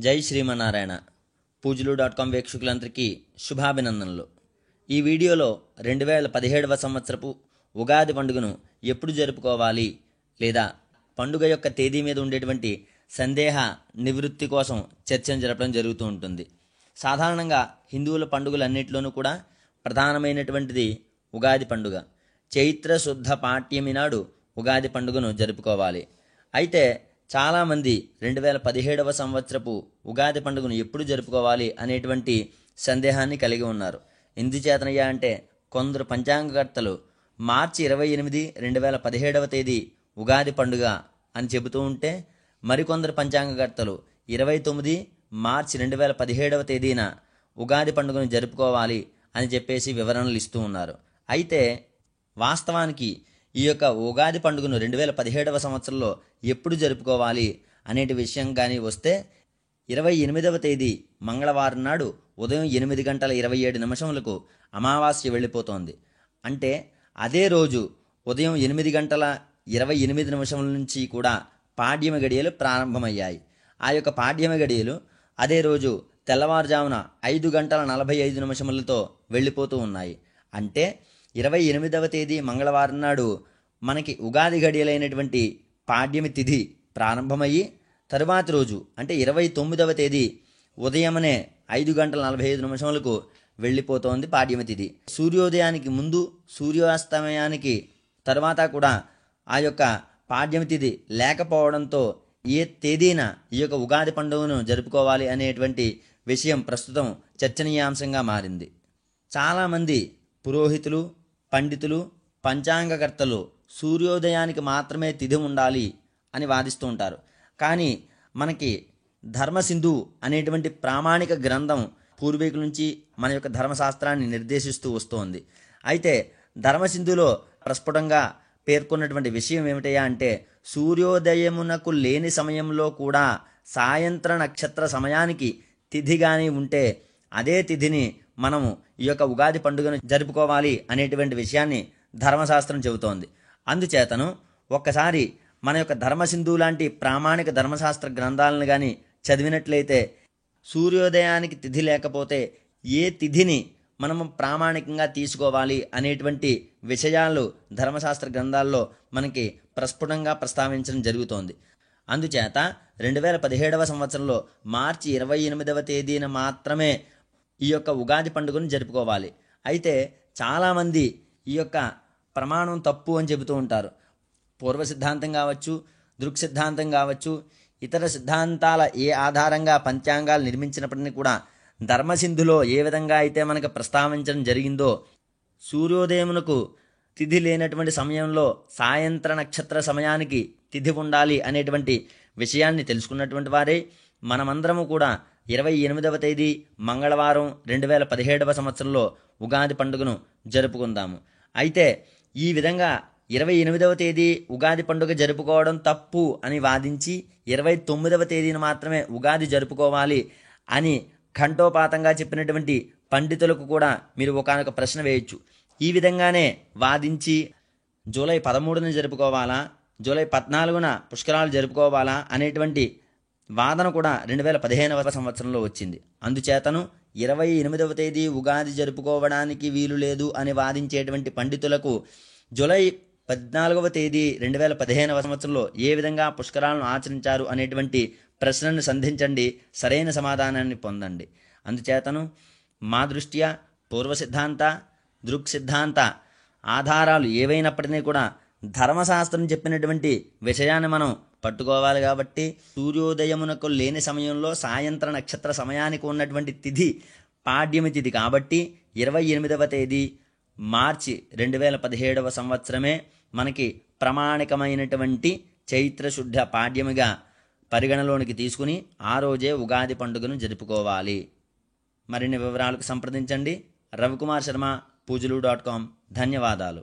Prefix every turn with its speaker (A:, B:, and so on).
A: జై శ్రీమన్నారాయణ. పూజలు.com వీక్షకులందరికీ శుభాభినందనలు. ఈ వీడియోలో 2017వ సంవత్సరపు ఉగాది పండుగను ఎప్పుడు జరుపుకోవాలి లేదా పండుగ యొక్క తేదీ మీద ఉండేటువంటి సందేహ నివృత్తి కోసం చర్చను జరపడం జరుగుతూ ఉంటుంది. సాధారణంగా హిందువుల పండుగలన్నింటిలోనూ కూడా ప్రధానమైనటువంటిది ఉగాది పండుగ. చైత్ర శుద్ధ పాడ్యమి నాడు ఉగాది పండుగను జరుపుకోవాలి. అయితే చాలామంది 2017వ సంవత్సరపు ఉగాది పండుగను ఎప్పుడు జరుపుకోవాలి అనేటువంటి సందేహాన్ని కలిగి ఉన్నారు. ఎందుచేతనయ్యా అంటే కొందరు పంచాంగకర్తలు మార్చి 28, 2017వ తేదీ ఉగాది పండుగ అని చెబుతూ ఉంటే, మరికొందరు పంచాంగకర్తలు 29 మార్చి 2017వ తేదీన ఉగాది పండుగను జరుపుకోవాలి అని చెప్పేసి వివరణలు ఇస్తూ ఉన్నారు. అయితే వాస్తవానికి ఈ యొక్క ఉగాది పండుగను 2017వ సంవత్సరంలో ఎప్పుడు జరుపుకోవాలి అనేటి విషయం కానీ వస్తే 28వ తేదీ మంగళవారం నాడు ఉదయం 8:27 అమావాస్య వెళ్ళిపోతోంది. అంటే అదే రోజు ఉదయం 8:28 నుంచి కూడా పాడ్యమి గడియలు ప్రారంభమయ్యాయి. ఆ యొక్క పాడ్యమి గడియలు అదే రోజు తెల్లవారుజామున 5:45 వెళ్ళిపోతూ ఉన్నాయి. అంటే 28వ తేదీ మంగళవారం నాడు మనకి ఉగాది గడియలైనటువంటి పాడ్యమి తిథి ప్రారంభమయ్యి, తరువాతి రోజు అంటే 29వ తేదీ ఉదయమనే 5:45 వెళ్ళిపోతోంది పాడ్యమి తిథి. సూర్యోదయానికి ముందు, సూర్యాస్తమయానికి తర్వాత కూడా ఆ యొక్క పాడ్యమి తిథి లేకపోవడంతో ఏ తేదీన ఈ యొక్క ఉగాది పండుగను జరుపుకోవాలి అనేటువంటి విషయం ప్రస్తుతం చర్చనీయాంశంగా మారింది. చాలామంది పురోహితులు, పండితులు, పంచాంగకర్తలు సూర్యోదయానికి మాత్రమే తిథి ఉండాలి అని వాదిస్తూ ఉంటారు. కానీ మనకి ధర్మసింధు అనేటువంటి ప్రామాణిక గ్రంథం పూర్వీకుల నుంచి మన యొక్క ధర్మశాస్త్రాన్ని నిర్దేశిస్తూ వస్తోంది. అయితే ధర్మసింధులో ప్రస్ఫుటంగా పేర్కొన్నటువంటి విషయం ఏమిటయ్యా అంటే, సూర్యోదయమునకు లేని సమయంలో కూడా సాయంత్ర నక్షత్ర సమయానికి తిథి కానీ ఉంటే అదే తిథిని మనము ఈ యొక్క ఉగాది పండుగను జరుపుకోవాలి అనేటువంటి విషయాన్ని ధర్మశాస్త్రం చెబుతోంది. అందుచేతను ఒక్కసారి మన యొక్క ధర్మసింధు లాంటి ప్రామాణిక ధర్మశాస్త్ర గ్రంథాలను కానీ చదివినట్లయితే సూర్యోదయానికి తిథి లేకపోతే ఏ తిథిని మనము ప్రామాణికంగా తీసుకోవాలి అనేటువంటి విషయాలు ధర్మశాస్త్ర గ్రంథాల్లో మనకి ప్రస్ఫుటంగా ప్రస్తావించడం జరుగుతోంది. అందుచేత 2017వ సంవత్సరంలో మార్చి 28వ తేదీన మాత్రమే ఈ యొక్క ఉగాది పండుగను జరుపుకోవాలి. అయితే చాలామంది ఈ యొక్క ప్రమాణం తప్పు అని చెబుతూ ఉంటారు. పూర్వ సిద్ధాంతం కావచ్చు, దృక్ సిద్ధాంతం కావచ్చు, ఇతర సిద్ధాంతాల ఏ ఆధారంగా పంచాంగాలు నిర్మించినప్పటికీ కూడా ధర్మసింధులో ఏ విధంగా అయితే మనకు ప్రస్తావించడం జరిగిందో, సూర్యోదయమునకు తిథి లేనటువంటి సమయంలో సాయంత్ర నక్షత్ర సమయానికి తిథి ఉండాలి అనేటువంటి విషయాన్ని తెలుసుకున్నటువంటి వారే మనమందరము కూడా 28వ తేదీ మంగళవారం 2017వ సంవత్సరంలో ఉగాది పండుగను జరుపుకుందాము. అయితే ఈ విధంగా 28వ తేదీ ఉగాది పండుగ జరుపుకోవడం తప్పు అని వాదించి 29వ తేదీని మాత్రమే ఉగాది జరుపుకోవాలి అని ఘంటోపాతంగా చెప్పినటువంటి పండితులకు కూడా మీరు ఒకానొక ప్రశ్న వేయొచ్చు. ఈ విధంగానే వాదించి జూలై 13న జరుపుకోవాలా, జూలై 14న పుష్కరాలు జరుపుకోవాలా అనేటువంటి వాదన కూడా 2015వ సంవత్సరంలో వచ్చింది. అందుచేతను 28వ తేదీ ఉగాది జరుపుకోవడానికి వీలు లేదు అని వాదించేటువంటి పండితులకు జూలై 14వ తేదీ 2015వ సంవత్సరంలో ఏ విధంగా పుష్కరాలను ఆచరించారు అనేటువంటి ప్రశ్నను సంధించండి, సరైన సమాధానాన్ని పొందండి. అందుచేతను మా దృష్ట్యా పూర్వ సిద్ధాంత, దృక్ సిద్ధాంత ఆధారాలు ఏవైనప్పటికీ కూడా ధర్మశాస్త్రం చెప్పినటువంటి విషయాన్ని మనం పట్టుకోవాలి. కాబట్టి సూర్యోదయమునకు లేని సమయంలో సాయంత్ర నక్షత్ర సమయానికి ఉన్నటువంటి తిథి పాడ్యమి తిథి కాబట్టి 28వ తేదీ మార్చి 2017వ సంవత్సరమే మనకి ప్రామాణికమైనటువంటి చైత్రశుద్ధ పాడ్యమిగా పరిగణలోనికి తీసుకుని ఆ రోజే ఉగాది పండుగను జరుపుకోవాలి. మరిన్ని వివరాలకు సంప్రదించండి. రవికుమార్ శర్మ, పూజలు.com. ధన్యవాదాలు.